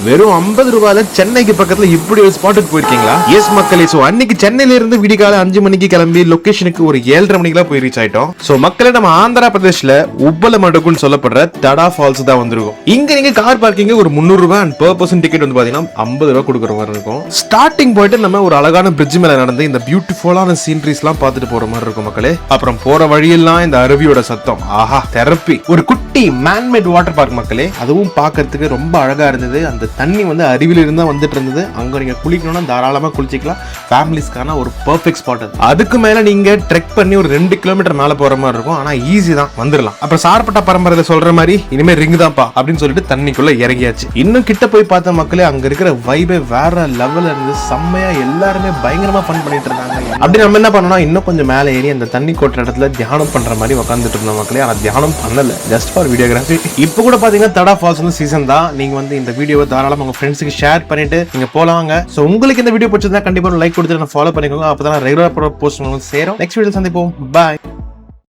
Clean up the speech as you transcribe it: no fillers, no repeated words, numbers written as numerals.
வெறும் 50 ரூபாயில சென்னைக்கு பக்கத்துல இப்படி ஒரு ஸ்பாட்டுக்கு போயிருக்கீங்களா? எஸ் மக்களே, சோ அன்னைக்கு சென்னையில இருந்து விடிகால 5 மணிக்கு கிளம்பி லொகேஷனுக்கு ஒரு 7:30 மணிக்கு போய் ரீச் ஆயிட்டோம். சோ மக்களே, நம்ம ஆந்திரா பிரதேஷ்ல உப்பலமடுக்குன்னு சொல்லப்படுற தடா ஃபால்ஸ் தான் வந்திருக்கும். இங்க நீங்க கார் பார்க்கிங் ஒரு 300 ரூபாய் அண்ட் per person டிக்கெட் வந்து பாத்தீங்கன்னா 50 ரூபாய் கொடுக்குற மாதிரி இருக்கும். ஸ்டார்டிங் போயிட்டு நம்ம ஒரு அழகான பிரிட்ஜ் மேல நடந்து இந்த பியூட்டிஃபுல்லான சீனரிஸ் எல்லாம் பார்த்துட்டு போற மாதிரி இருக்கும் மக்களே. அப்புறம் போற வழியெல்லாம் இந்த அருவியோட சத்தம், ஆஹா தெரப்பி. ஒரு குட்டி மேன்மேட் வாட்டர் பார்க் மக்களே, அதுவும் பார்க்கிறதுக்கு ரொம்ப அழகா இருந்தது. அந்த தண்ணி வந்து அருவியில இருந்தா வந்துட்டு இருந்தது. அங்க நீங்க குளிக்கணும்னா தாராளமா குளிச்சிக்கலாம். ஃபேமிலிஸ்க்கான ஒரு பெர்ஃபெக்ட் ஸ்பாட் அது. அதுக்கு மேல நீங்க ட்ரெக் பண்ணி ஒரு 2 கிலோமீட்டர் மேல போற மாதிரி இருக்கும். ஆனா ஈஸி தான், வந்துடலாம். அப்புறம் சார்பட்டா பரம்பரையில சொல்ற மாதிரி இனிமே ரிங் தான்ப்பா அப்படின்னு சொல்லிட்டு தண்ணிக்குள்ள இறங்கியாச்சு. இன்னும் கிட்ட போய் பார்த்த மக்களே, அங்க இருக்கிற வைபே வேற லெவல்ல இருந்து செம்மையா எல்லாருமே பயங்கரமா ஃபன் பண்ணிட்டு இருந்தாங்க. அப்படி நம்ம என்ன பண்ணோம்னா இன்னும் கொஞ்சம் மேலே ஏறி அந்த தண்ணி கொட்டுற இடத்துல தியானம் பண்ற மாதிரி உட்காந்துட்டு இருந்தோம் மக்களே. ஆனா தியானம் பண்ணல, ஜஸ்ட் ஃபார் வீடியோகிராஃபி. இப்போ கூட பாத்தீங்கன்னா தடா ஃபால்ஸ் சீசன் தான். நீங்க வந்து இந்த வீடியோவை தாராளமா உங்க ஃப்ரெண்ட்ஸுக்கு ஷேர் பண்ணிட்டு நீங்க போலாங்க. சோ உங்களுக்கு இந்த வீடியோ பிடிச்சிருந்தா கண்டிப்பா லைக் கொடுத்து ஃபாலோ பண்ணிக்கோங்க. அப்பதான் ரெகுலரா போஸ்ட் சேரும். நெக்ஸ்ட் வீடியோ சந்திப்போம். பாய்.